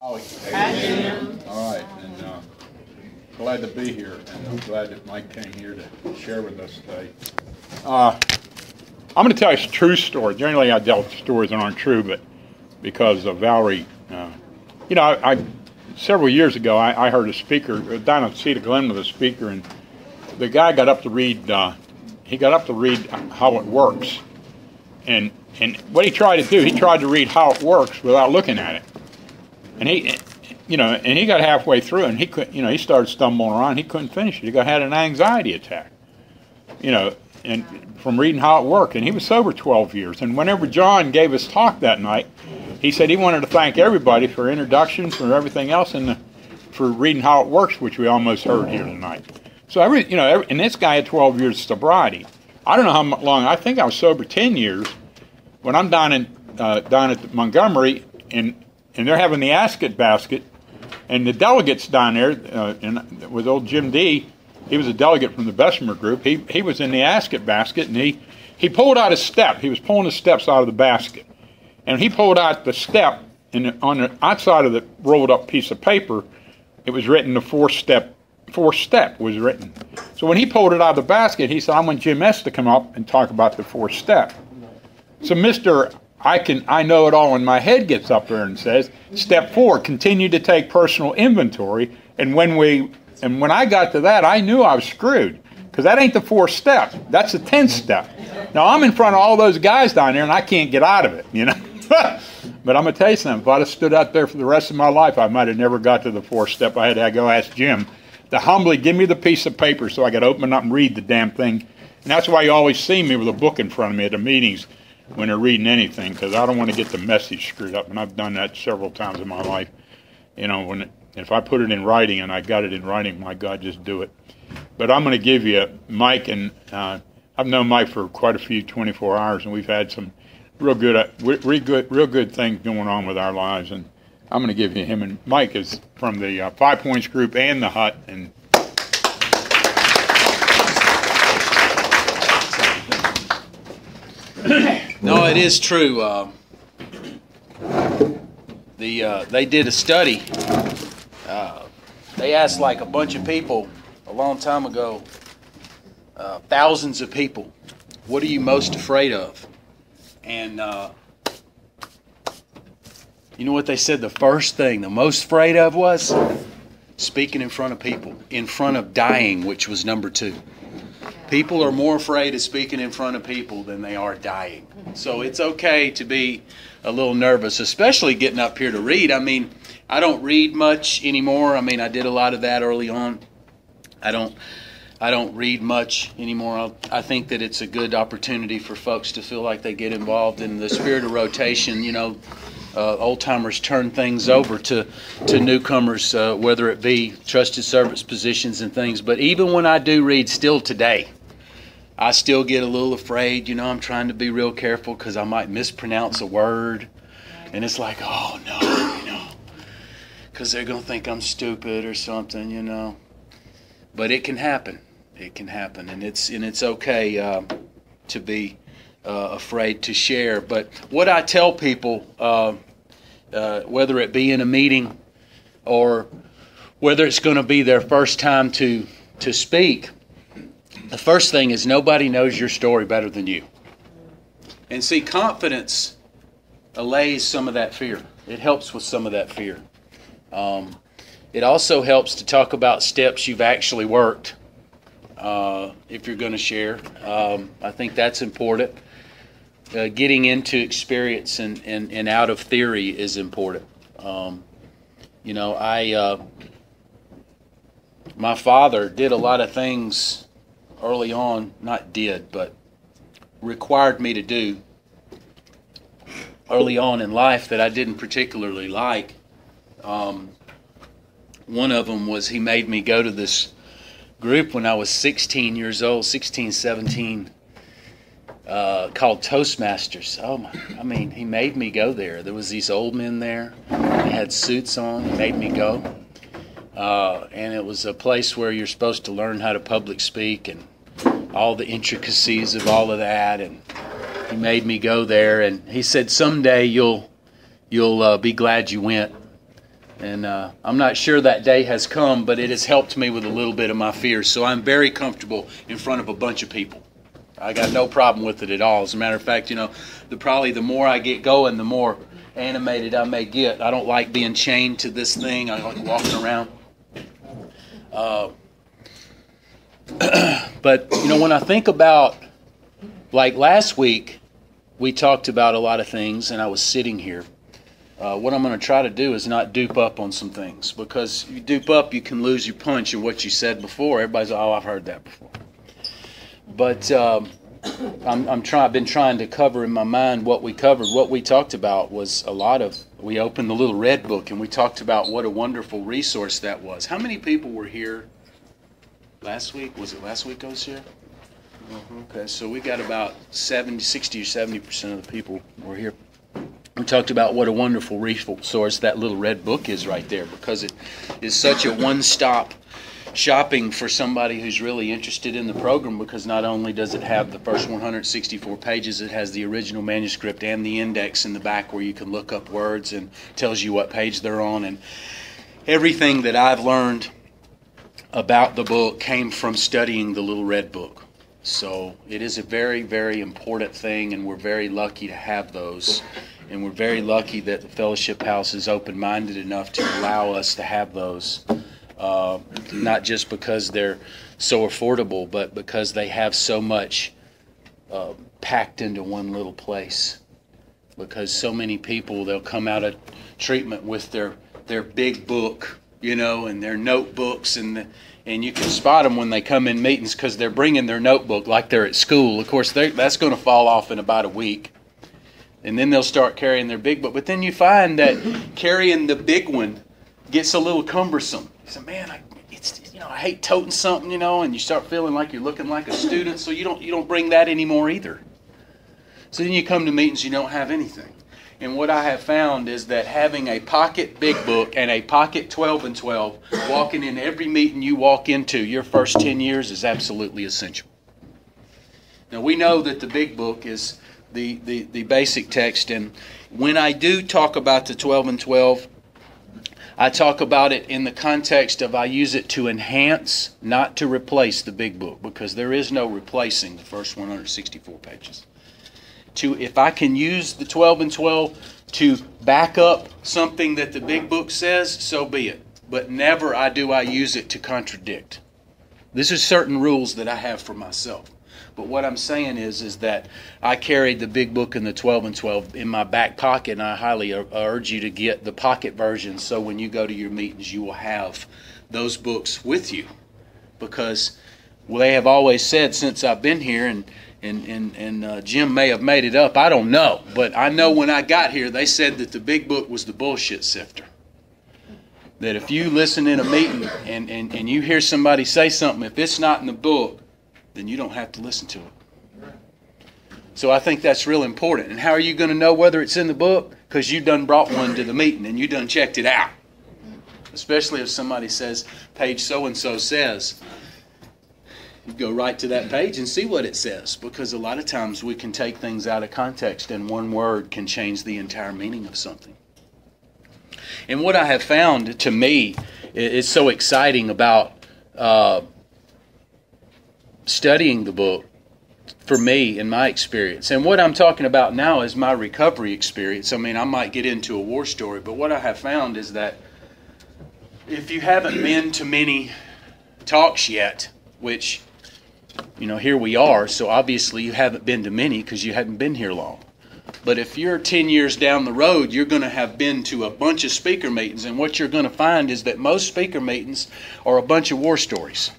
Holly. Hi, Jim. All right, and glad to be here, and I'm glad that Mike came here to share with us today. I'm going to tell you a true story. Generally, I tell stories that aren't true, but because of Valerie, I several years ago, I heard a speaker down at Cedar Glen with a speaker, and the guy got up to read. He got up to read how it works, and what he tried to do, he tried to read how it works without looking at it. And he got halfway through, and he couldn't. He started stumbling around. He couldn't finish it. He had an anxiety attack. And from reading how it worked. And he was sober 12 years. And whenever John gave his talk that night, he said he wanted to thank everybody for introductions, for everything else, and for reading how it works, which we almost heard here tonight. So and this guy had 12 years of sobriety. I don't know how long. I think I was sober 10 years. When I'm down at Montgomery, and they're having the Ascot basket, and the delegates down there, with old Jim D. He was a delegate from the Bessemer group. He was in the Ascot basket, and he pulled out a step. He was pulling the steps out of the basket, and he pulled out the step, and on the outside of the rolled up piece of paper, it was written the fourth step was written. So when he pulled it out of the basket, he said, "I want Jim S. to come up and talk about the fourth step." So Mr. I know it all in my head gets up there and says, "Step 4, continue to take personal inventory." And when I got to that, I knew I was screwed, because that ain't the 4th step. That's the 10th step. Now, I'm in front of all those guys down there, and I can't get out of it, But I'm going to tell you something. If I'd have stood out there for the rest of my life, I might have never got to the 4th step. I had to go ask Jim to humbly give me the piece of paper so I could open it up and read the damn thing. And that's why you always see me with a book in front of me at the meetings when they're reading anything, because I don't want to get the message screwed up, and I've done that several times in my life. If I put it in writing and I got it in writing, my God, just do it. But I'm going to give you Mike, and I've known Mike for quite a few 24 hours, and we've had some real good things going on with our lives, and I'm going to give you him. And Mike is from the 5 Points group and the Hut, and no, it is true. They did a study. They asked like a bunch of people a long time ago, thousands of people, what are you most afraid of? And you know what they said? The first thing, the most afraid of was speaking in front of people, in front of dying, which was number 2. People are more afraid of speaking in front of people than they are dying. So it's okay to be a little nervous, especially getting up here to read. I mean, I don't read much anymore. I mean, I did a lot of that early on. I don't read much anymore. I think that it's a good opportunity for folks to feel like they get involved in the spirit of rotation. Old-timers turn things over to newcomers, whether it be trusted service positions and things. But even when I do read still today, I still get a little afraid. I'm trying to be real careful because I might mispronounce a word. And it's like, oh, no, because they're going to think I'm stupid or something, But it can happen. It can happen. And it's okay to be afraid to share. But what I tell people, whether it be in a meeting or whether it's going to be their first time to speak, the first thing is nobody knows your story better than you. And see, confidence allays some of that fear. It helps with some of that fear. It also helps to talk about steps you've actually worked if you're going to share. I think that's important. Getting into experience and out of theory is important. My father did a lot of things early on, but required me to do early on in life that I didn't particularly like. One of them was he made me go to this group when I was 16 years old, 16, 17, called Toastmasters. He made me go there. There was these old men there. They had suits on. He made me go. And it was a place where you're supposed to learn how to public speak and all the intricacies of all of that. And he made me go there. And he said, someday you'll be glad you went. And I'm not sure that day has come, but it has helped me with a little bit of my fears. So I'm very comfortable in front of a bunch of people. I got no problem with it at all. As a matter of fact, probably the more I get going, the more animated I may get. I don't like being chained to this thing. I like walking around. But, when I think about, like last week, we talked about a lot of things, and I was sitting here. What I'm going to try to do is not dupe up on some things, because if you dupe up, you can lose your punch in what you said before. Everybody's, oh, I've heard that before. But I've been trying to cover in my mind what we covered. What we talked about was we opened the little red book, and we talked about what a wonderful resource that was. How many people were here last week? Was it last week I was here? Okay, so we got about 60 or 70% of the people were here. We talked about what a wonderful resource that little red book is right there, because it is such a one-stop shopping for somebody who's really interested in the program, because not only does it have the first 164 pages, it has the original manuscript and the index in the back where you can look up words and tells you what page they're on. And everything that I've learned about the book came from studying the little red book. So it is a very, very important thing, and we're very lucky to have those. And we're very lucky that the Fellowship House is open-minded enough to allow us to have those. Not just because they're so affordable, but because they have so much packed into one little place. Because so many people, they'll come out of treatment with their big book, and their notebooks, and you can spot them when they come in meetings because they're bringing their notebook like they're at school. Of course, that's going to fall off in about a week. And then they'll start carrying their big book. But then you find that carrying the big one gets a little cumbersome. You say, man, I hate toting something, and you start feeling like you're looking like a student, so you don't bring that anymore either. So then you come to meetings, you don't have anything. And what I have found is that having a pocket big book and a pocket 12 and 12, walking in every meeting you walk into your first 10 years is absolutely essential. Now we know that the big book is the basic text, and when I do talk about the 12 and 12, I talk about it in the context of I use it to enhance, not to replace the big book, because there is no replacing the first 164 pages. If I can use the 12 and 12 to back up something that the big book says, so be it. But never do I use it to contradict. This is certain rules that I have for myself. But what I'm saying is that I carried the big book and the 12 and 12 in my back pocket, and I highly urge you to get the pocket version, so when you go to your meetings you will have those books with you. Because they have always said since I've been here, and Jim may have made it up, I don't know. But I know when I got here they said that the big book was the bullshit sifter. That if you listen in a meeting and you hear somebody say something, if it's not in the book, then you don't have to listen to it. So I think that's real important. And how are you going to know whether it's in the book? Because you done brought one to the meeting and you done checked it out. Especially if somebody says, page so-and-so says. You go right to that page and see what it says. Because a lot of times we can take things out of context, and one word can change the entire meaning of something. And what I have found, to me, is so exciting about studying the book, for me, in my experience. And what I'm talking about now is my recovery experience. I mean, I might get into a war story, but what I have found is that if you haven't been to many talks yet, which, here we are, so obviously you haven't been to many because you haven't been here long. But if you're 10 years down the road, you're going to have been to a bunch of speaker meetings, and what you're going to find is that most speaker meetings are a bunch of war stories.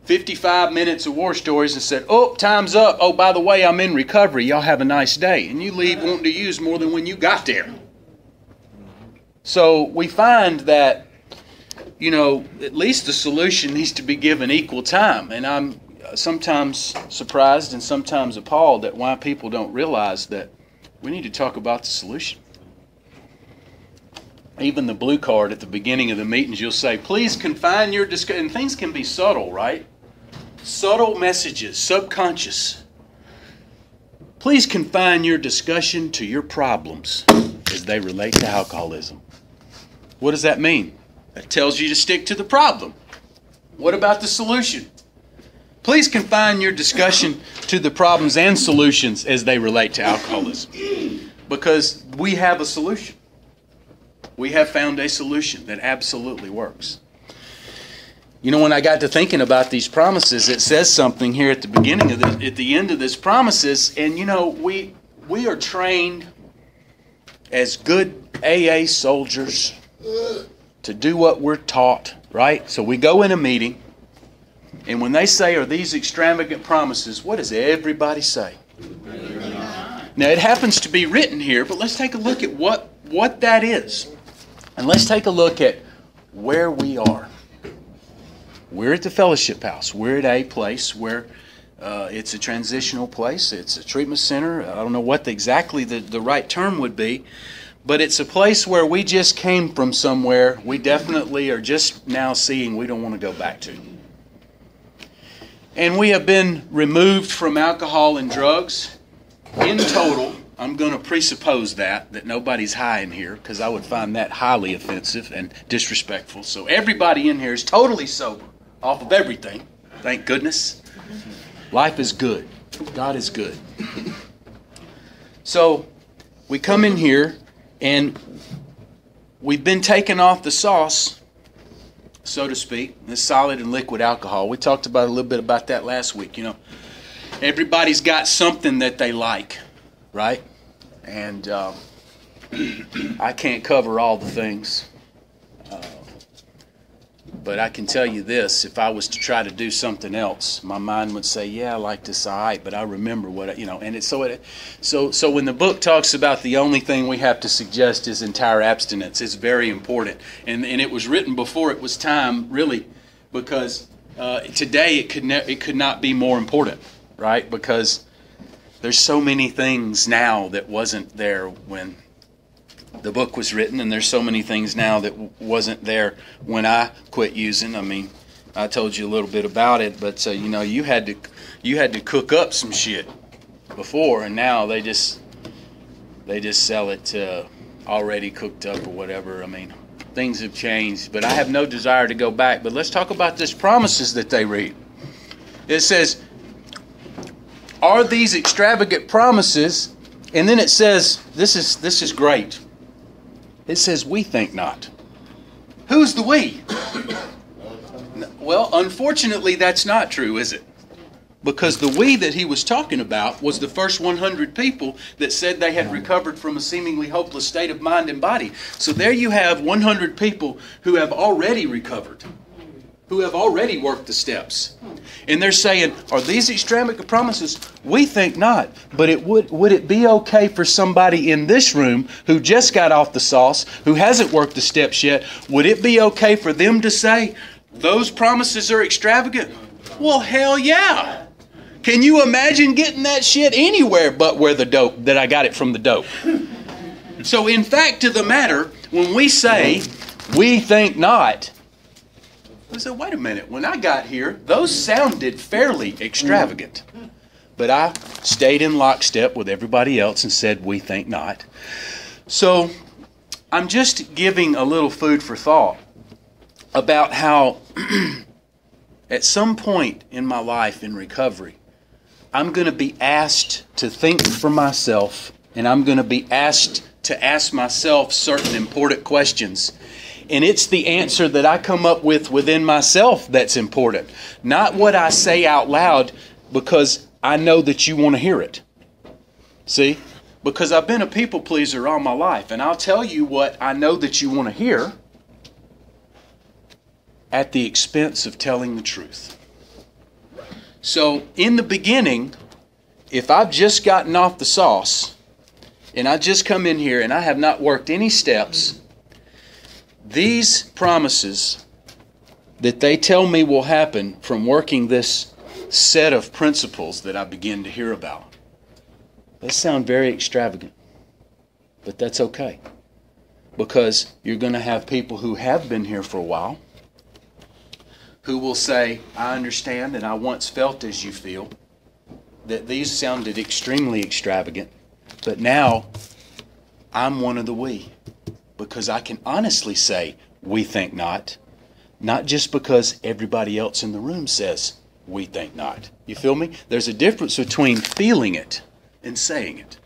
55 minutes of war stories and said, oh, time's up. Oh, by the way, I'm in recovery. Y'all have a nice day. And you leave wanting to use more than when you got there. So we find that, at least the solution needs to be given equal time. And I'm sometimes surprised and sometimes appalled at why people don't realize that we need to talk about the solution. Even the blue card at the beginning of the meetings, you'll say, please confine your discussion. And things can be subtle, right? Subtle messages, subconscious. Please confine your discussion to your problems as they relate to alcoholism. What does that mean? That tells you to stick to the problem. What about the solution? Please confine your discussion to the problems and solutions as they relate to alcoholism, because we have a solution. We have found a solution that absolutely works. You know, when I got to thinking about these promises, it says something here at the beginning of at the end of this promises, and you know, we are trained as good AA soldiers to do what we're taught, right? So we go in a meeting, and when they say, are these extravagant promises, what does everybody say? Now, it happens to be written here, but let's take a look at what that is. And let's take a look at where we are. We're at the Fellowship House. We're at a place where it's a transitional place. It's a treatment center. I don't know what exactly the right term would be, but it's a place where we just came from somewhere we definitely are just now seeing we don't want to go back to. And we have been removed from alcohol and drugs. In total, I'm going to presuppose that nobody's high in here, because I would find that highly offensive and disrespectful. So everybody in here is totally sober off of everything. Thank goodness. Life is good. God is good. So we come in here and we've been taken off the sauce, so to speak, this solid and liquid alcohol. We talked about a little bit about that last week. You know, everybody's got something that they like, right? And I can't cover all the things. But I can tell you this, if I was to try to do something else, my mind would say, yeah, I like this, all right, but I remember what, and it's so when the book talks about the only thing we have to suggest is entire abstinence, it's very important. And it was written before it was time, really, because today it could not be more important, right? Because there's so many things now that wasn't there when the book was written, and there's so many things now that wasn't there when I quit using. I mean, I told you a little bit about it, but you know, you had to cook up some shit before, and now they just sell it already cooked up or whatever. I mean, things have changed, but I have no desire to go back. But let's talk about these promises that they read. It says, "Are these extravagant promises?" And then it says, "This is great." It says, "We think not." Who's the we? Well, unfortunately, that's not true, is it? Because the we that he was talking about was the first 100 people that said they had recovered from a seemingly hopeless state of mind and body. So there you have 100 people who have already recovered, who have already worked the steps. And they're saying, are these extravagant promises? We think not. But would it be okay for somebody in this room who just got off the sauce, who hasn't worked the steps yet, would it be okay for them to say, those promises are extravagant? Well, hell yeah. Can you imagine getting that shit anywhere but where that I got it from the dope? So in fact of the matter, when we say, we think not, I said, wait a minute, when I got here, those sounded fairly extravagant. But I stayed in lockstep with everybody else and said, we think not. So I'm just giving a little food for thought about how at some point in my life in recovery, I'm going to be asked to think for myself, and I'm going to be asked to ask myself certain important questions. And it's the answer that I come up with within myself that's important. Not what I say out loud because I know that you want to hear it. See? Because I've been a people pleaser all my life. And I'll tell you what I know that you want to hear at the expense of telling the truth. So in the beginning, if I've just gotten off the sauce and I just come in here and I have not worked any steps, these promises that they tell me will happen from working this set of principles that I begin to hear about, they sound very extravagant. But that's okay. Because you're going to have people who have been here for a while who will say, I understand and I once felt as you feel, that these sounded extremely extravagant, but now I'm one of the we. because I can honestly say, we think not. Not just because everybody else in the room says, we think not. You feel me? There's a difference between feeling it and saying it.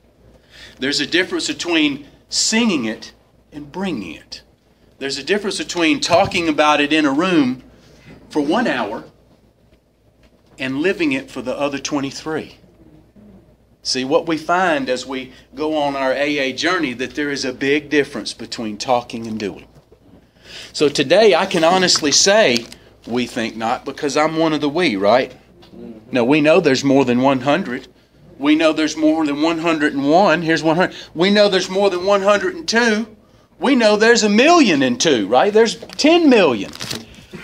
There's a difference between singing it and bringing it. There's a difference between talking about it in a room for 1 hour and living it for the other 23. See, what we find as we go on our AA journey, that there is a big difference between talking and doing. So today I can honestly say, we think not, because I'm one of the we, right? Now we know there's more than 100. We know there's more than 101. Here's 100. We know there's more than 102. We know there's 1,000,002, right? There's 10 million.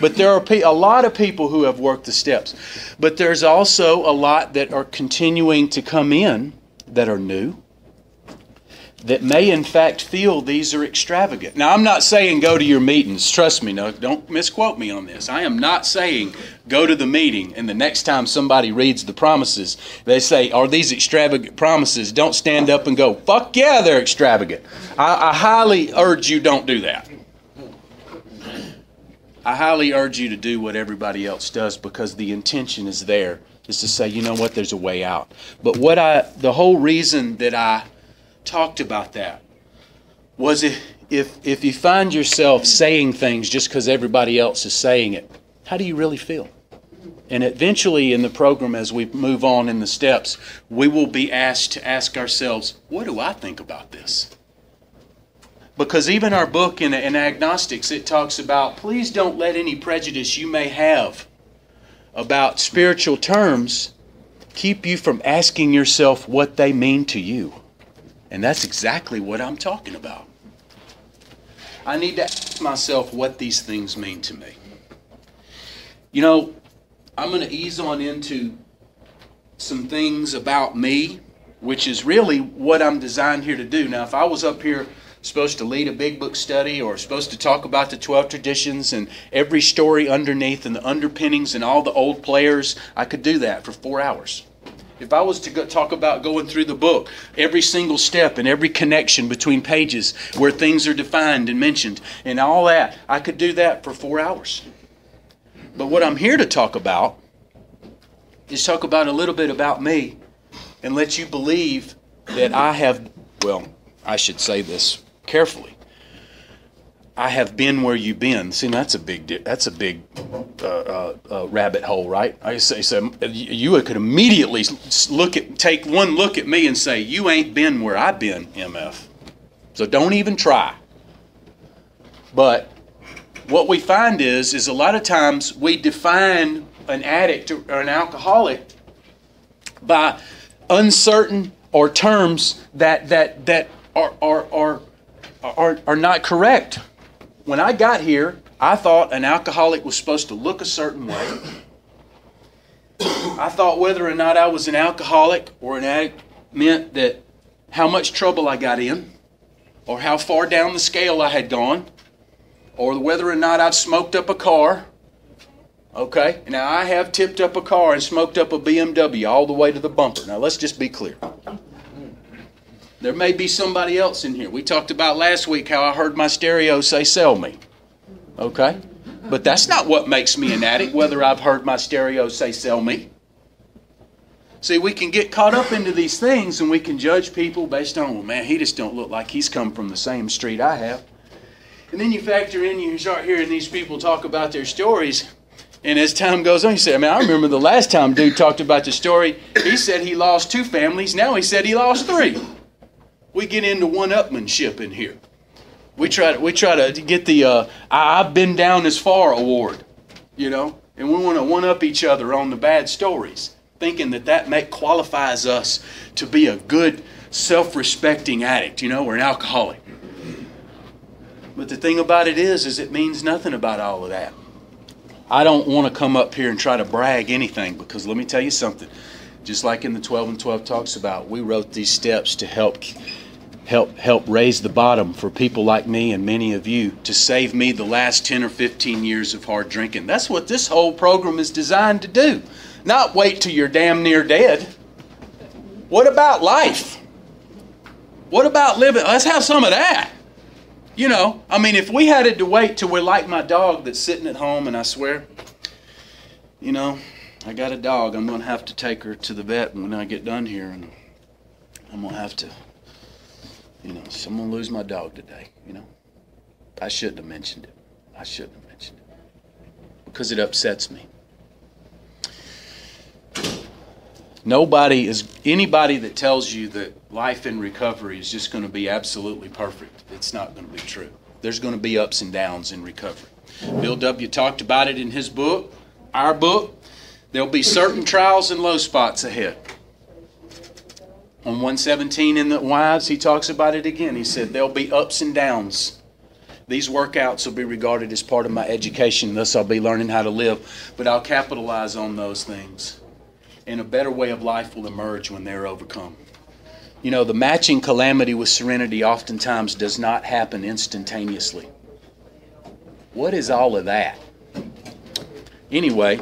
But there are a lot of people who have worked the steps. But there's also a lot that are continuing to come in that are new, that may in fact feel these are extravagant. Now, I'm not saying go to your meetings. Trust me, no, don't misquote me on this. I am not saying go to the meeting and the next time somebody reads the promises, they say, are these extravagant promises? Don't stand up and go, fuck yeah, they're extravagant. I highly urge you don't do that. I highly urge you to do what everybody else does, because the intention is there, is to say, you know what, there's a way out. But the whole reason that I talked about that was if you find yourself saying things just because everybody else is saying it, how do you really feel? And eventually in the program, as we move on in the steps, we will be asked to ask ourselves, what do I think about this? Because even our book in Agnostics, it talks about, please don't let any prejudice you may have about spiritual terms keep you from asking yourself what they mean to you. And that's exactly what I'm talking about. I need to ask myself what these things mean to me. You know, I'm going to ease on into some things about me, which is really what I'm designed here to do. Now, if I was up here supposed to lead a big book study or supposed to talk about the 12 traditions and every story underneath and the underpinnings and all the old players, I could do that for 4 hours. If I was to talk about going through the book, every single step and every connection between pages where things are defined and mentioned and all that, I could do that for 4 hours. But what I'm here to talk about is talk about a little bit about me and let you believe that I have, well, I should say this carefully. I have been where you've been. See, that's a big rabbit hole, right? I say so. You could immediately take one look at me and say, "You ain't been where I've been, MF." So don't even try. But what we find is a lot of times we define an addict or an alcoholic by uncertain or terms that are not correct. When I got here, I thought an alcoholic was supposed to look a certain way. I thought whether or not I was an alcoholic or an addict meant that how much trouble I got in, or how far down the scale I had gone, or whether or not I'd smoked up a car. Okay, now I have tipped up a car and smoked up a BMW all the way to the bumper. Now let's just be clear. There may be somebody else in here. We talked about last week how I heard my stereo say, "Sell me." Okay? But that's not what makes me an addict, whether I've heard my stereo say, "Sell me." See, we can get caught up into these things and we can judge people based on, well, man, he just don't look like he's come from the same street I have. And then you factor in, you start hearing these people talk about their stories. And as time goes on, you say, I remember the last time dude talked about the story, he said he lost 2 families. Now he said he lost 3. We get into one-upmanship in here. We try to get the I've been down as far award, you know, and we want to one-up each other on the bad stories, thinking that qualifies us to be a good, self-respecting addict, you know, or an alcoholic. But the thing about it is it means nothing about all of that. I don't want to come up here and try to brag anything, because let me tell you something. Just like in the 12 and 12 talks about, we wrote these steps to help raise the bottom for people like me and many of you, to save me the last 10 or 15 years of hard drinking. That's what this whole program is designed to do. Not wait till you're damn near dead. What about life? What about living? Let's have some of that. You know, I mean, if we had to wait till we're like my dog that's sitting at home, and I swear, you know, I got a dog. I'm going to have to take her to the vet when I get done here, and I'm going to have to, you know, so I'm going to lose my dog today, you know. I shouldn't have mentioned it. I shouldn't have mentioned it because it upsets me. Anybody that tells you that life in recovery is just going to be absolutely perfect, it's not going to be true. There's going to be ups and downs in recovery. Bill W. talked about it in his book, our book. There'll be certain trials and low spots ahead. On 117 in the Wives, he talks about it again. He said, there'll be ups and downs. These workouts will be regarded as part of my education, thus I'll be learning how to live. But I'll capitalize on those things. And a better way of life will emerge when they're overcome. You know, the matching calamity with serenity oftentimes does not happen instantaneously. What is all of that? Anyway,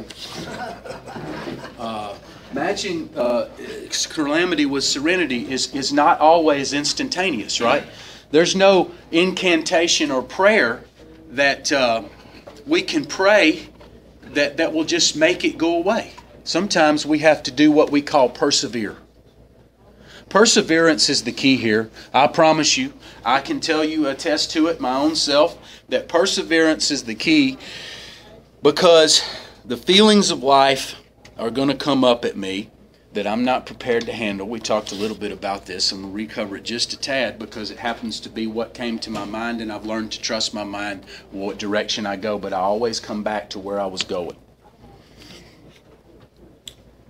matching calamity with serenity is not always instantaneous, right? There's no incantation or prayer that we can pray that will just make it go away. Sometimes we have to do what we call persevere. Perseverance is the key here. I promise you, I can tell you, attest to it my own self, that perseverance is the key because the feelings of life are going to come up at me that I'm not prepared to handle. We talked a little bit about this, and we'll recover it just a tad because it happens to be what came to my mind, and I've learned to trust my mind what direction I go, but I always come back to where I was going.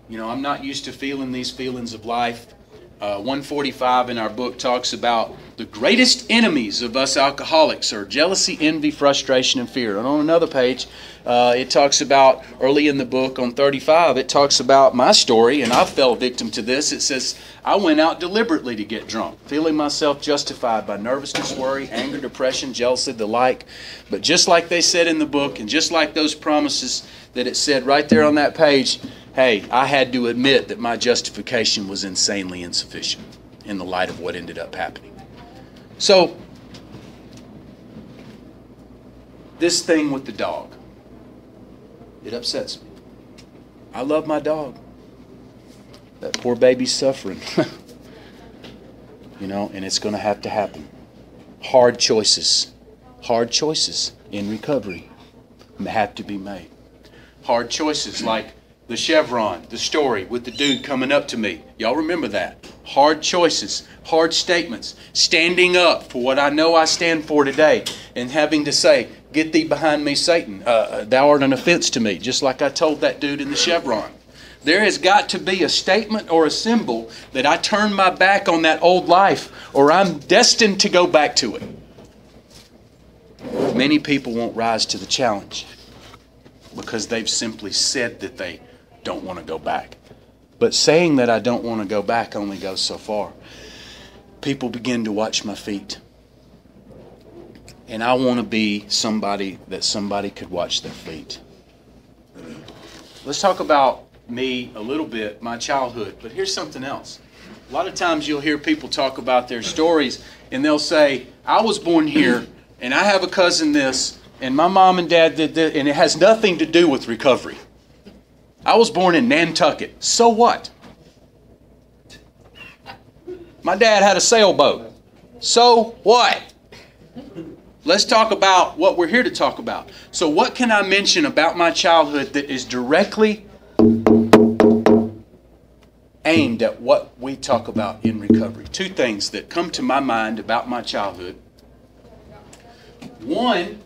You know, I'm not used to feeling these feelings of life. 145 in our book talks about the greatest enemies of us alcoholics are jealousy, envy, frustration, and fear. And on another page, it talks about, early in the book on 35, it talks about my story, and I fell victim to this. It says, I went out deliberately to get drunk, feeling myself justified by nervousness, worry, anger, depression, jealousy, the like. But just like they said in the book, and just like those promises that it said right there on that page, hey, I had to admit that my justification was insanely insufficient in the light of what ended up happening. So, this thing with the dog, it upsets me. I love my dog. That poor baby's suffering. You know, and it's going to happen. Hard choices in recovery have to be made. Hard choices like the chevron, the story with the dude coming up to me. Y'all remember that? Hard choices, hard statements, standing up for what I know I stand for today, and having to say, get thee behind me, Satan. Thou art an offense to me, just like I told that dude in the chevron. There has got to be a statement or a symbol that I turn my back on that old life, or I'm destined to go back to it. Many people won't rise to the challenge because they've simply said that they don't want to go back. But saying that I don't want to go back only goes so far. People begin to watch my feet. And I want to be somebody that somebody could watch their feet. Let's talk about me a little bit, my childhood. But here's something else. A lot of times you'll hear people talk about their stories and they'll say, I was born here and I have a cousin this and my mom and dad did this, and it has nothing to do with recovery. I was born in Nantucket. So what? My dad had a sailboat. So what? Let's talk about what we're here to talk about. So what can I mention about my childhood that is directly aimed at what we talk about in recovery? Two things that come to my mind about my childhood. One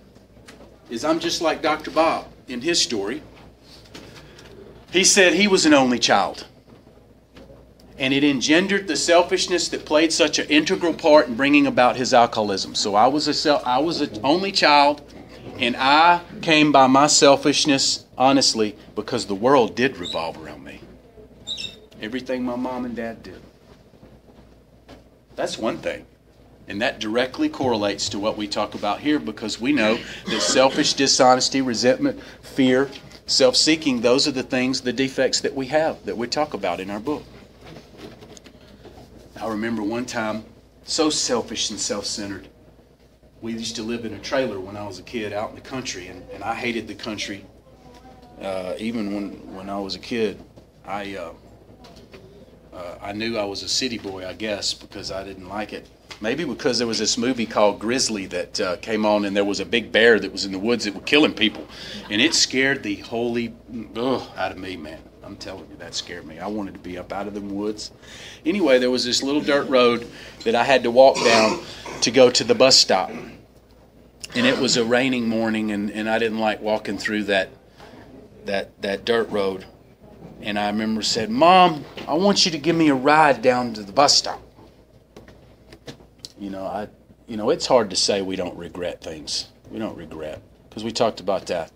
is I'm just like Dr. Bob in his story. He said he was an only child. And it engendered the selfishness that played such an integral part in bringing about his alcoholism. So I was an only child, and I came by my selfishness, honestly, because the world did revolve around me. Everything my mom and dad did. That's one thing. And that directly correlates to what we talk about here, because we know that selfish dishonesty, resentment, fear, self-seeking, those are the things, the defects that we have, that we talk about in our book. I remember one time, so selfish and self-centered. we used to live in a trailer when I was a kid out in the country, and I hated the country. Even when I was a kid, I knew I was a city boy, I guess, because I didn't like it. Maybe because there was this movie called Grizzly that came on, and there was a big bear that was in the woods that was killing people. And it scared the holy out of me, man. I'm telling you, that scared me. I wanted to be up out of the woods. Anyway, there was this little dirt road that I had to walk down to go to the bus stop. And it was a raining morning, and I didn't like walking through that dirt road. And I remember said, "Mom, I want you to give me a ride down to the bus stop." It's hard to say we don't regret things. We don't regret, because we talked about that.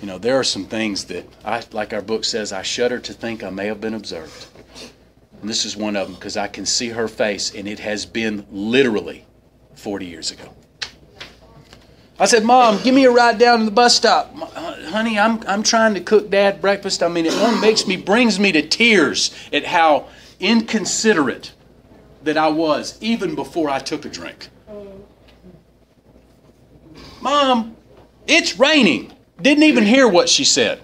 There are some things that like our book says, I shudder to think I may have been observed. And this is one of them, because I can see her face, and it has been literally 40 years ago. I said, "Mom, give me a ride down to the bus stop." "Honey, I'm trying to cook Dad breakfast." I mean, it brings me to tears at how inconsiderate that I was even before I took a drink. "Mom, it's raining." Didn't even hear what she said.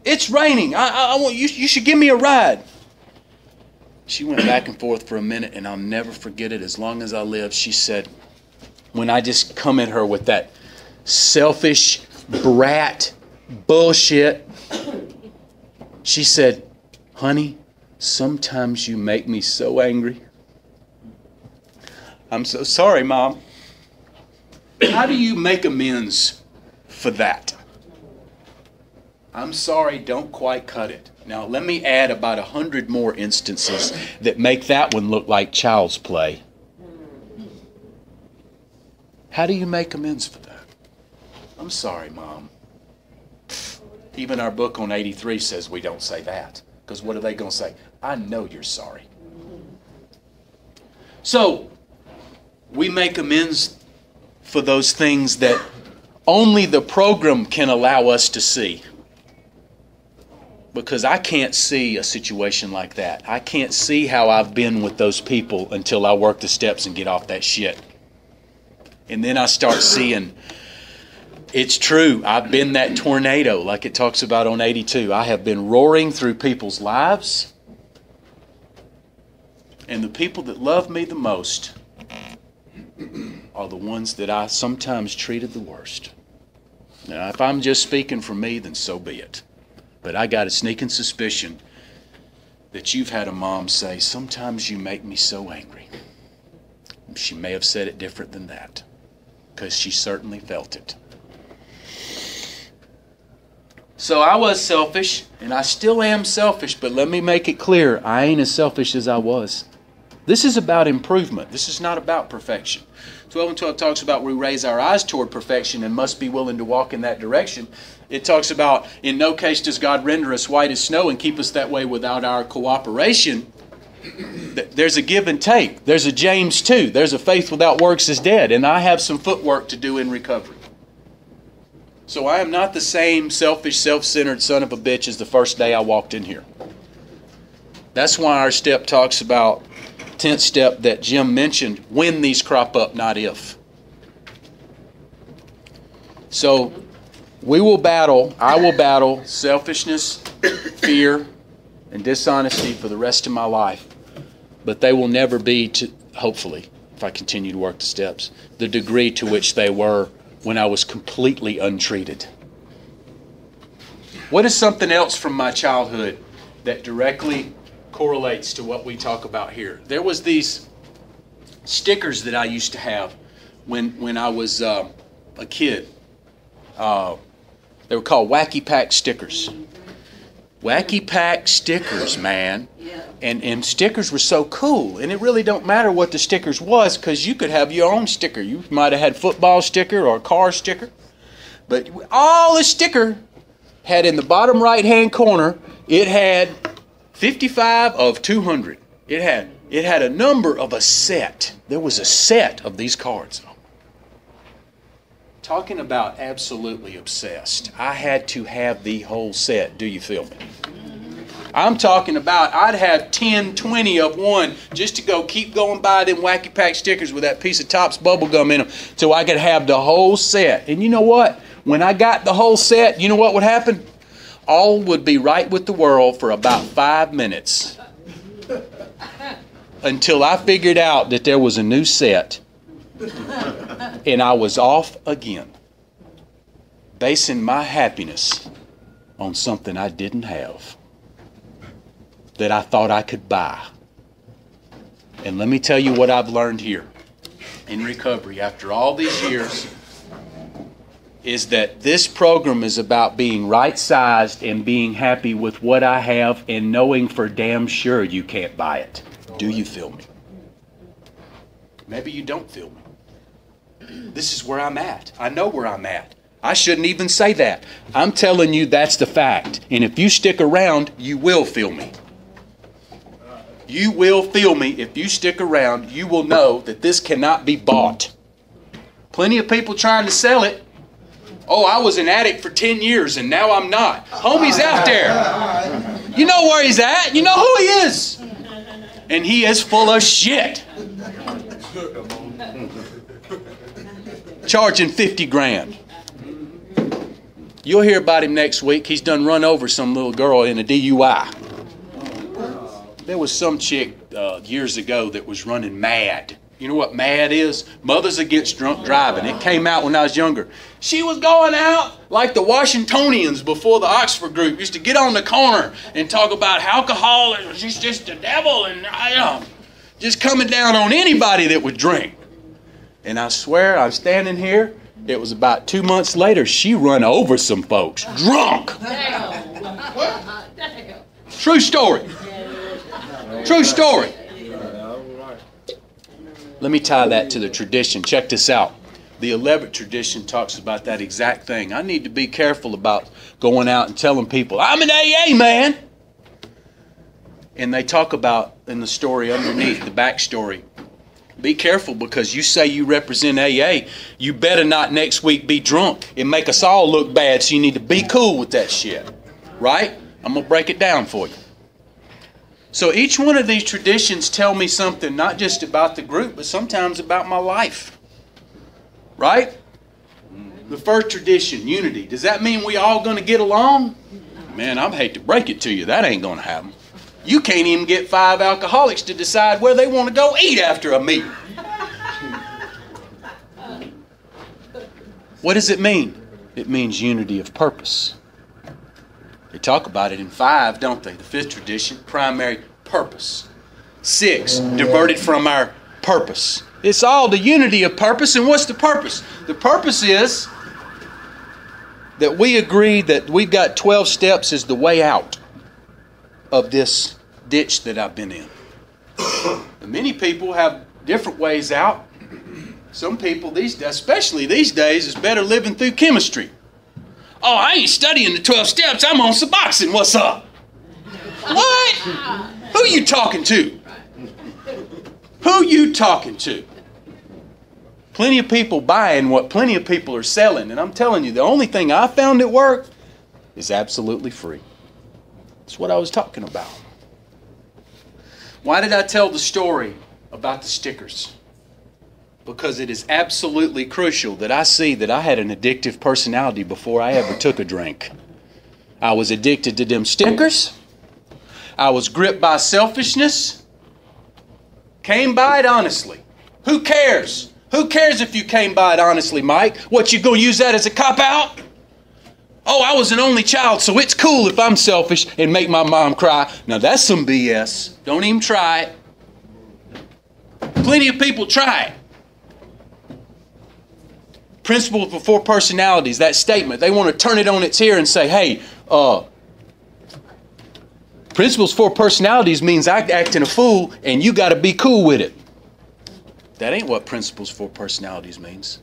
"It's raining. I want you should give me a ride." She went back and forth for a minute, and I'll never forget it as long as I live. She said, when I just come at her with that selfish brat bullshit, she said, "Honey, sometimes you make me so angry." "I'm so sorry, Mom." How do you make amends for that? "I'm sorry, don't quite cut it." Now, let me add about 100 more instances that make that one look like child's play. How do you make amends for that? "I'm sorry, Mom." Even our book on 83 says we don't say that. Because what are they going to say? "I know you're sorry." So, we make amends for those things that only the program can allow us to see. Because I can't see a situation like that. I can't see how I've been with those people until I work the steps and get off that shit. And then I start seeing, it's true, I've been that tornado like it talks about on 82. I have been roaring through people's lives. And the people that love me the most are the ones that I sometimes treated the worst. Now, if I'm just speaking for me, then so be it. But I got a sneaking suspicion that you've had a mom say, "Sometimes you make me so angry." She may have said it different than that, because she certainly felt it. So I was selfish, and I still am selfish, but let me make it clear, I ain't as selfish as I was. This is about improvement. This is not about perfection. 12 and 12 talks about we raise our eyes toward perfection and must be willing to walk in that direction. It talks about, in no case does God render us white as snow and keep us that way without our cooperation. There's a give and take. There's a James 2. There's a faith without works is dead. And I have some footwork to do in recovery. So I am not the same selfish, self-centered son of a bitch as the first day I walked in here. That's why our step talks about 10th step that Jim mentioned, when these crop up, not if. So I will battle selfishness, fear, and dishonesty for the rest of my life. But they will never be, hopefully, if I continue to work the steps, the degree to which they were when I was completely untreated. What is something else from my childhood that directly correlates to what we talk about here? There was these stickers that I used to have when I was a kid. They were called Wacky Pack stickers. Wacky Pack stickers, man. And stickers were so cool. And it really don't matter what the stickers was, because you could have your own sticker. You might have had football sticker or a car sticker. But all the sticker had in the bottom right-hand corner, it had 55 of 200. It had a number of a set. There was a set of these cards. Talking about absolutely obsessed. I had to have the whole set. Do you feel me? I'm talking about I'd have 10, 20 of one just to go keep going by them Wacky Pack stickers with that piece of Topps bubble gum in them so I could have the whole set. And you know what? When I got the whole set, you know what would happen? All would be right with the world for about 5 minutes. Until I figured out that there was a new set. And I was off again. Basing my happiness on something I didn't have. That I thought I could buy. And let me tell you what I've learned here in recovery after all these years is that this program is about being right-sized and being happy with what I have and knowing for damn sure you can't buy it. Do you feel me? Maybe you don't feel me. This is where I'm at. I know where I'm at. I shouldn't even say that. I'm telling you that's the fact. And if you stick around, you will feel me. You will feel me. If you stick around, you will know that this cannot be bought. Plenty of people trying to sell it. Oh, I was an addict for 10 years and now I'm not. Homie's out there. You know where he's at. You know who he is. And he is full of shit. Charging 50 grand. You'll hear about him next week. He's done run over some little girl in a DUI. There was some chick years ago that was running MAD. You know what MAD is? Mothers Against Drunk Driving. It came out when I was younger. She was going out like the Washingtonians before the Oxford group used to get on the corner and talk about alcohol and she's just the devil and just coming down on anybody that would drink. And I swear, I'm standing here. It was about 2 months later, she run over some folks. Drunk! True story. True story. Let me tie that to the tradition. Check this out. The 11th tradition talks about that exact thing. I need to be careful about going out and telling people, I'm an AA man. And they talk about, in the story underneath, the backstory, be careful because you say you represent AA, you better not next week be drunk and make us all look bad, so you need to be cool with that shit. Right? I'm going to break it down for you. So each one of these traditions tell me something, not just about the group, but sometimes about my life. Right? The first tradition, unity. Does that mean we all going to get along? Man, I hate to break it to you. That ain't going to happen. You can't even get 5 alcoholics to decide where they want to go eat after a meeting. What does it mean? It means unity of purpose. They talk about it in 5, don't they? The 5th tradition, primary purpose. 6, diverted from our purpose. It's all the unity of purpose. And what's the purpose? The purpose is that we agree that we've got 12 steps as the way out of this ditch that I've been in. And many people have different ways out. Some people, especially these days, is better living through chemistry. Oh, I ain't studying the 12 steps. I'm on Suboxone. What's up? What? Who you talking to? Who you talking to? Plenty of people buying what plenty of people are selling. And I'm telling you, the only thing I found at work is absolutely free. That's what I was talking about. Why did I tell the story about the stickers? Because it is absolutely crucial that I see that I had an addictive personality before I ever took a drink. I was addicted to them stickers. I was gripped by selfishness. Came by it honestly. Who cares? Who cares if you came by it honestly, Mike? What, you going to use that as a cop-out? Oh, I was an only child, so it's cool if I'm selfish and make my mom cry. Now, that's some BS. Don't even try it. Plenty of people try it. Principle for 4 personalities, that statement, they want to turn it on its ear and say, hey, principles for personalities means I acting a fool and you got to be cool with it. That ain't what principles for personalities means.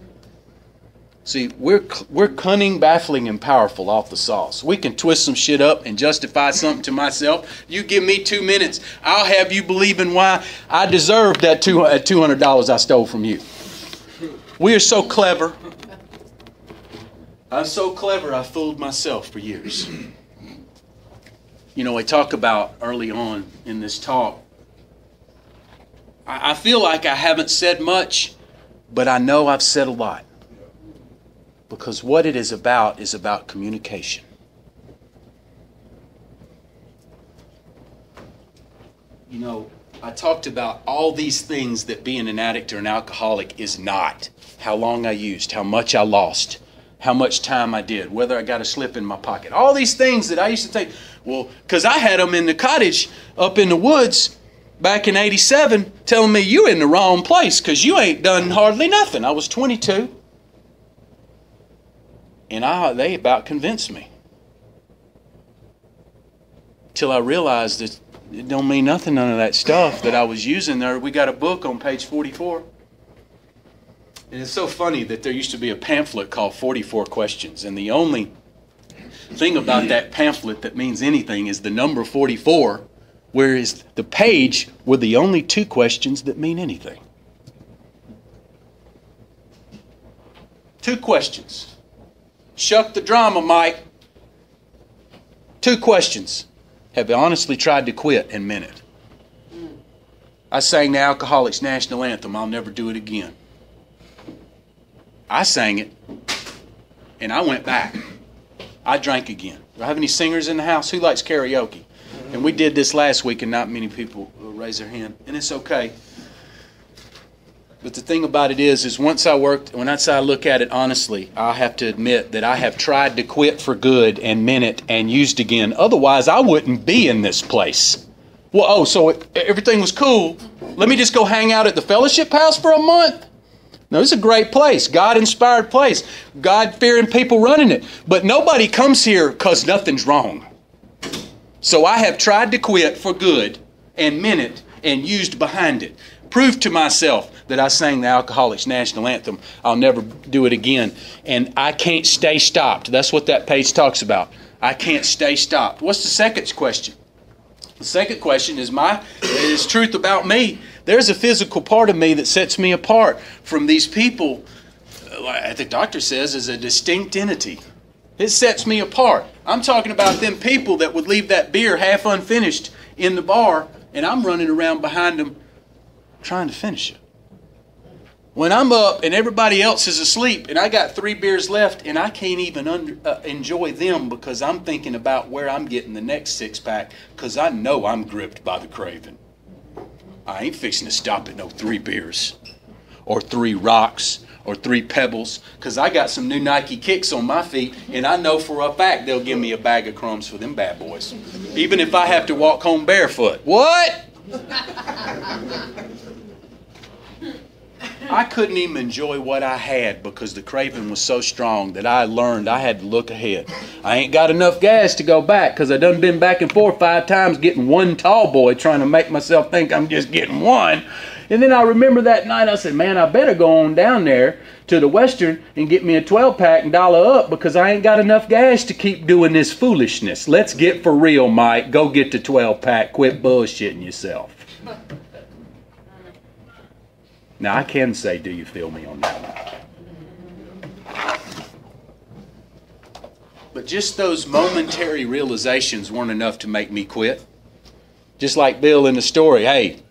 See, we're cunning, baffling, and powerful off the sauce. We can twist some shit up and justify something to myself. You give me 2 minutes, I'll have you believing why I deserve that $200 I stole from you. We are so clever. I'm so clever I fooled myself for years. You know, I talk about early on in this talk, I feel like I haven't said much, but I know I've said a lot. Because what it is about communication. You know, I talked about all these things that being an addict or an alcoholic is not. How long I used, how much I lost, how much time I did, whether I got a slip in my pocket. All these things that I used to think, well, because I had them in the cottage up in the woods back in '87 telling me you in the wrong place because you ain't done hardly nothing. I was 22. And they about convinced me. Till I realized that it don't mean nothing, none of that stuff that I was using there. We got a book on page 44. And it's so funny that there used to be a pamphlet called 44 Questions. And the only thing about that pamphlet that means anything is the number 44, whereas the page were the only 2 questions that mean anything. 2 questions. Shuck the drama, Mike. 2 questions. Have you honestly tried to quit and meant it? I sang the Alcoholics National Anthem, I'll never do it again. I sang it, and I went back. I drank again. Do I have any singers in the house? Who likes karaoke? And we did this last week, and not many people raise their hand. And it's okay. But the thing about it is once I look at it honestly, I have to admit that I have tried to quit for good and meant it and used again. Otherwise, I wouldn't be in this place. Well, so everything was cool. Let me just go hang out at the fellowship house for a month? No, it's a great place. God-inspired place. God-fearing people running it. But nobody comes here because nothing's wrong. So I have tried to quit for good and meant it and used behind it. Proved to myself that I sang the Alcoholics National Anthem. I'll never do it again. And I can't stay stopped. That's what that page talks about. I can't stay stopped. What's the second question? The second question is truth about me. There's a physical part of me that sets me apart from these people, like the doctor says, is a distinct entity. It sets me apart. I'm talking about them people that would leave that beer half unfinished in the bar, and I'm running around behind them trying to finish it. When I'm up and everybody else is asleep and I got 3 beers left and I can't even enjoy them because I'm thinking about where I'm getting the next 6-pack because I know I'm gripped by the craving. I ain't fixing to stop at no 3 beers or 3 rocks or 3 pebbles because I got some new Nike kicks on my feet and I know for a fact they'll give me a bag of crumbs for them bad boys. Even if I have to walk home barefoot. What? I couldn't even enjoy what I had because the craving was so strong that I learned I had to look ahead. I ain't got enough gas to go back because I done been back and forth 5 times getting one tall boy trying to make myself think I'm just getting one. And then I remember that night I said, man, I better go on down there to the Western and get me a 12-pack and dollar up because I ain't got enough gas to keep doing this foolishness. Let's get for real, Mike. Go get the 12-pack. Quit bullshitting yourself. Now, I can say, do you feel me on that one? But just those momentary realizations weren't enough to make me quit. Just like Bill in the story. Hey,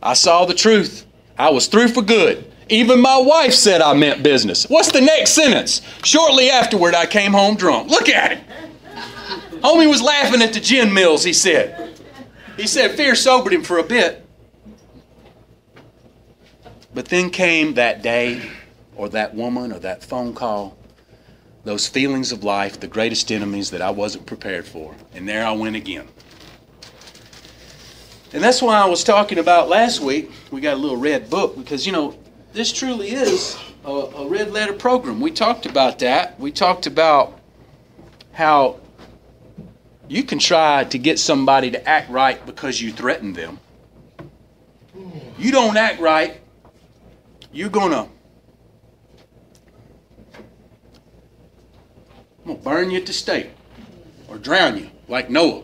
I saw the truth. I was through for good. Even my wife said I meant business. What's the next sentence? Shortly afterward, I came home drunk. Look at it. Homie was laughing at the gin mills, he said. He said fear sobered him for a bit. But then came that day, or that woman, or that phone call, those feelings of life, the greatest enemies that I wasn't prepared for. And there I went again. And that's why I was talking about last week, we got a little red book, because, you know, this truly is a red letter program. We talked about that. We talked about how you can try to get somebody to act right because you threaten them. You don't act right, you're going to burn you at the stake or drown you like Noah.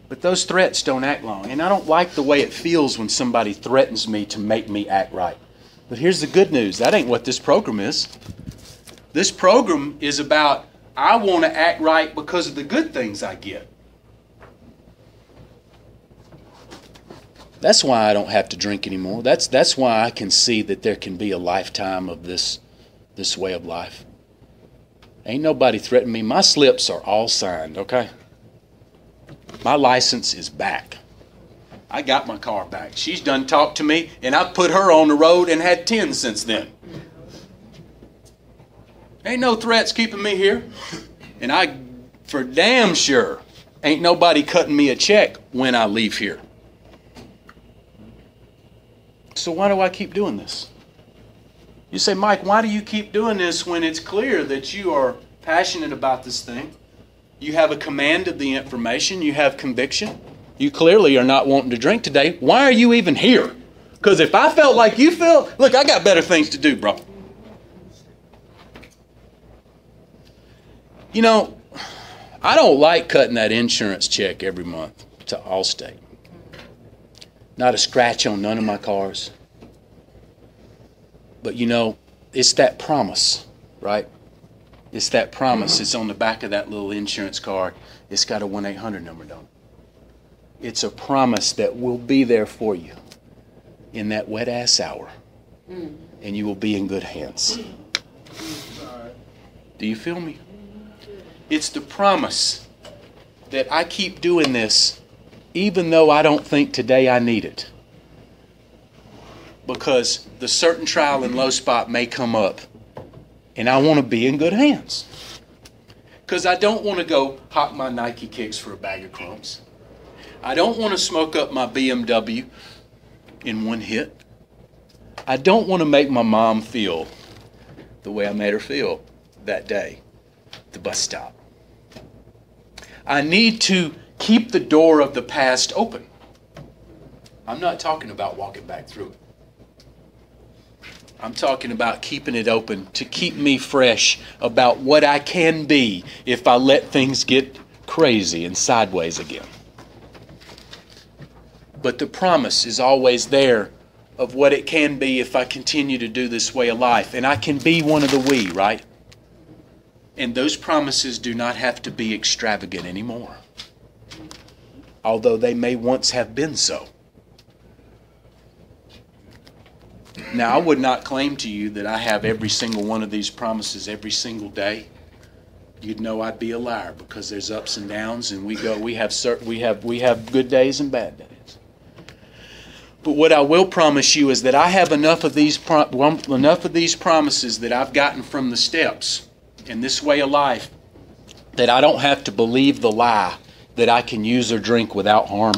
But those threats don't act long. And I don't like the way it feels when somebody threatens me to make me act right. But here's the good news. That ain't what this program is. This program is about I want to act right because of the good things I get. That's why I don't have to drink anymore. That's why I can see that there can be a lifetime of this way of life. Ain't nobody threatening me. My slips are all signed, okay? My license is back. I got my car back. She's done talked to me, and I've put her on the road and had 10 since then. Ain't no threats keeping me here. And I, for damn sure, ain't nobody cutting me a check when I leave here. So why do I keep doing this? You say, Mike, why do you keep doing this when it's clear that you are passionate about this thing? You have a command of the information. You have conviction. You clearly are not wanting to drink today. Why are you even here? Because if I felt like you felt, look, I got better things to do, bro. You know, I don't like cutting that insurance check every month to Allstate. Not a scratch on none of my cars. But you know, it's that promise, right? It's that promise. It's on the back of that little insurance card. It's got a 1-800 number, don't it? It's a promise that will be there for you in that wet ass hour. And you will be in good hands. Do you feel me? It's the promise that I keep doing this even though I don't think today I need it. Because the certain trial and low spot may come up and I want to be in good hands. Because I don't want to go hawk my Nike kicks for a bag of crumbs. I don't want to smoke up my BMW in one hit. I don't want to make my mom feel the way I made her feel that day at the bus stop. I need to keep the door of the past open. I'm not talking about walking back through it. I'm talking about keeping it open to keep me fresh about what I can be if I let things get crazy and sideways again. But the promise is always there of what it can be if I continue to do this way of life. And I can be one of the we, right? And those promises do not have to be extravagant anymore. Although they may once have been so. Now, I would not claim to you that I have every single one of these promises every single day. You'd know I'd be a liar because there's ups and downs, and we have good days and bad days. But what I will promise you is that I have enough of these promises that I've gotten from the steps in this way of life that I don't have to believe the lie that I can use or drink without harm.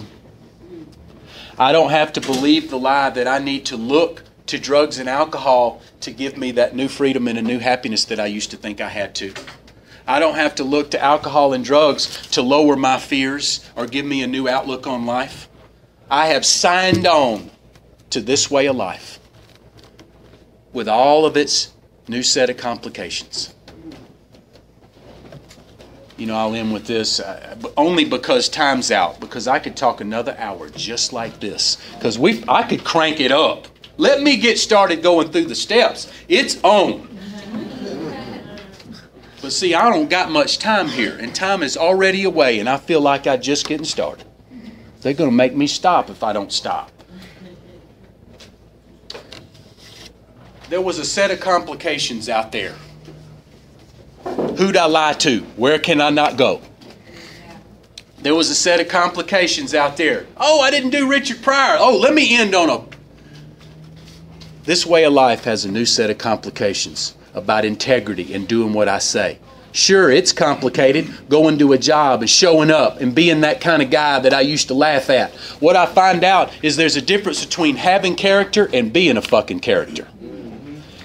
I don't have to believe the lie that I need to look to drugs and alcohol to give me that new freedom and a new happiness that I used to think I had to. I don't have to look to alcohol and drugs to lower my fears or give me a new outlook on life. I have signed on to this way of life with all of its new set of complications. You know, I'll end with this, only because time's out, because I could talk another hour just like this, because I could crank it up. Let me get started going through the steps. It's on. But see, I don't got much time here, and time is already away, and I feel like I'm just getting started. They're going to make me stop if I don't stop. There was a set of complications out there. Who'd I lie to? Where can I not go? There was a set of complications out there. Oh, I didn't do Richard Pryor. Oh, let me end on a... This way of life has a new set of complications about integrity and doing what I say. Sure, it's complicated, going to a job and showing up and being that kind of guy that I used to laugh at. What I find out is there's a difference between having character and being a fucking character.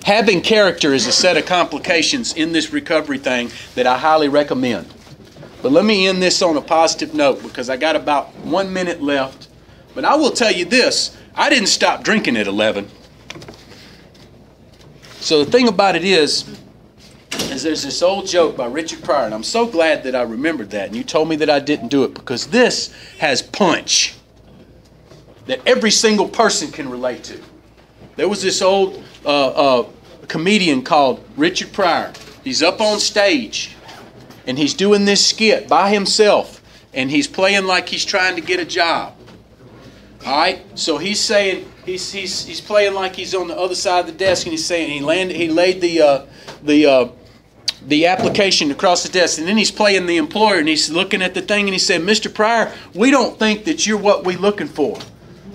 Having character is a set of complications in this recovery thing that I highly recommend. But let me end this on a positive note because I got about 1 minute left. But I will tell you this, I didn't stop drinking at 11. So the thing about it is there's this old joke by Richard Pryor, and I'm so glad that I remembered that, and you told me that I didn't do it, because this has punch that every single person can relate to. There was this old comedian called Richard Pryor. He's up on stage, and he's doing this skit by himself, and he's playing like he's trying to get a job. All right, so he's saying he's playing like he's on the other side of the desk, and he's saying he laid the application across the desk, and then he's playing the employer, and he's looking at the thing, and he said, "Mr. Pryor, we don't think that you're what we're looking for.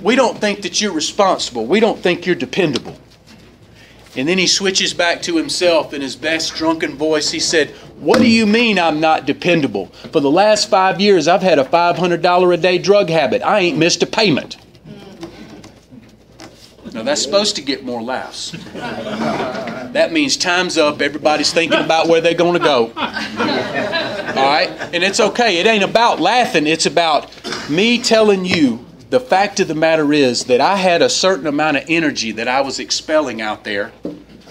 We don't think that you're responsible. We don't think you're dependable." And then he switches back to himself in his best drunken voice. He said, "What do you mean I'm not dependable? For the last 5 years, I've had a $500 a day drug habit. I ain't missed a payment." Now, that's supposed to get more laughs. That means time's up. Everybody's thinking about where they're going to go. All right? And it's okay. It ain't about laughing. It's about me telling you the fact of the matter is that I had a certain amount of energy that I was expelling out there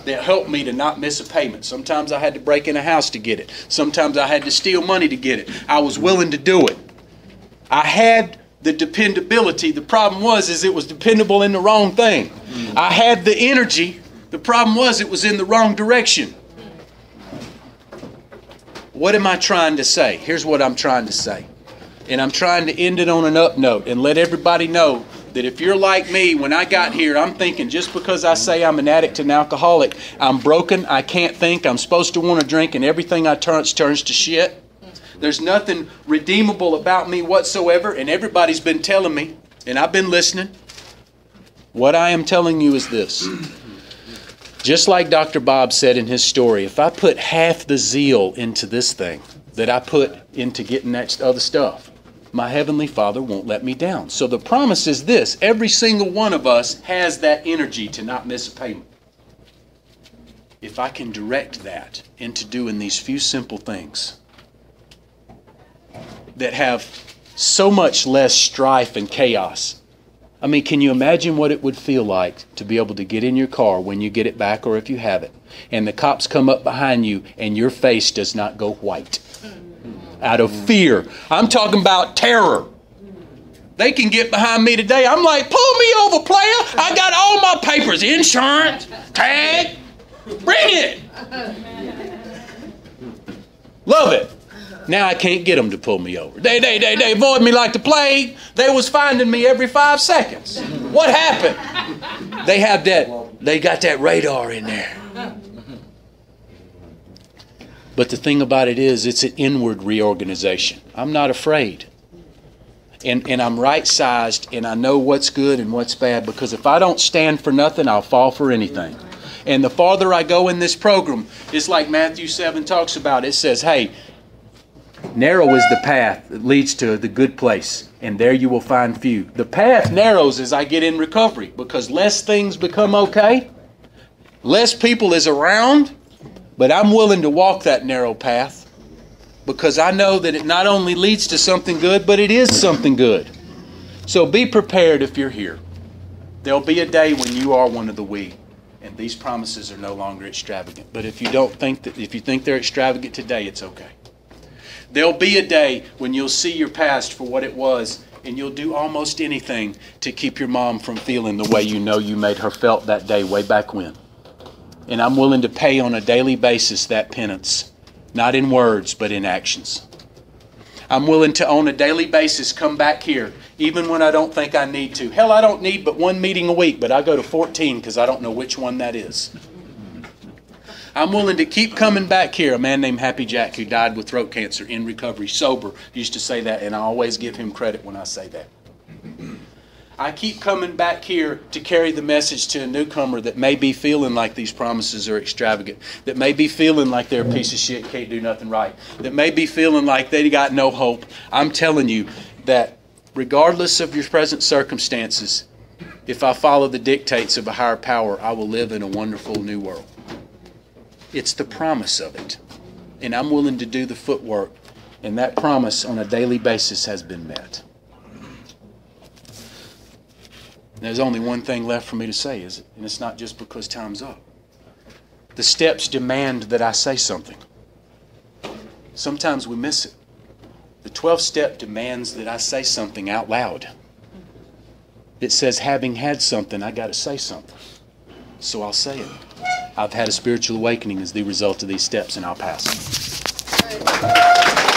that helped me to not miss a payment. Sometimes I had to break in a house to get it. Sometimes I had to steal money to get it. I was willing to do it. I had the dependability. The problem was it was dependable in the wrong thing. I had the energy. The problem was it was in the wrong direction. What am I trying to say? Here's what I'm trying to say. And I'm trying to end it on an up note and let everybody know that if you're like me, when I got here, I'm thinking just because I say I'm an addict and alcoholic, I'm broken, I can't think, I'm supposed to want to drink, and everything I touch turns to shit. There's nothing redeemable about me whatsoever, and everybody's been telling me, and I've been listening. What I am telling you is this. Just like Dr. Bob said in his story, if I put half the zeal into this thing that I put into getting that other stuff, my Heavenly Father won't let me down. So the promise is this. Every single one of us has that energy to not miss a payment. If I can direct that into doing these few simple things that have so much less strife and chaos. I mean, can you imagine what it would feel like to be able to get in your car when you get it back or if you have it, and the cops come up behind you and your face does not go white out of fear? I'm talking about terror. They can get behind me today. I'm like, pull me over, player. I got all my papers, insurance, tag. Bring it. Love it. Now I can't get them to pull me over. They avoid me like the plague. They was finding me every 5 seconds. What happened? They got that radar in there. But the thing about it is, it's an inward reorganization. I'm not afraid. And I'm right-sized, and I know what's good and what's bad, because if I don't stand for nothing, I'll fall for anything. And the farther I go in this program, it's like Matthew 7 talks about. It says, hey, narrow is the path that leads to the good place, and there you will find few. The path narrows as I get in recovery, because less things become okay, less people is around, but I'm willing to walk that narrow path because I know that it not only leads to something good, but it is something good. So be prepared if you're here. There'll be a day when you are one of the we, and these promises are no longer extravagant. But if you think they're extravagant today, it's okay. There'll be a day when you'll see your past for what it was, and you'll do almost anything to keep your mom from feeling the way you know you made her felt that day way back when. And I'm willing to pay on a daily basis that penance, not in words, but in actions. I'm willing to, on a daily basis, come back here, even when I don't think I need to. Hell, I don't need but one meeting a week, but I go to 14 because I don't know which one that is. I'm willing to keep coming back here. A man named Happy Jack, who died with throat cancer in recovery, sober, used to say that, and I always give him credit when I say that. I keep coming back here to carry the message to a newcomer that may be feeling like these promises are extravagant, that may be feeling like they're a piece of shit, can't do nothing right, that may be feeling like they got no hope. I'm telling you that regardless of your present circumstances, if I follow the dictates of a higher power, I will live in a wonderful new world. It's the promise of it. And I'm willing to do the footwork, and that promise on a daily basis has been met. There's only one thing left for me to say, is it? And it's not just because time's up. The steps demand that I say something. Sometimes we miss it. The 12th step demands that I say something out loud. It says, having had something, I got to say something. So I'll say it. I've had a spiritual awakening as the result of these steps, and I'll pass. Good.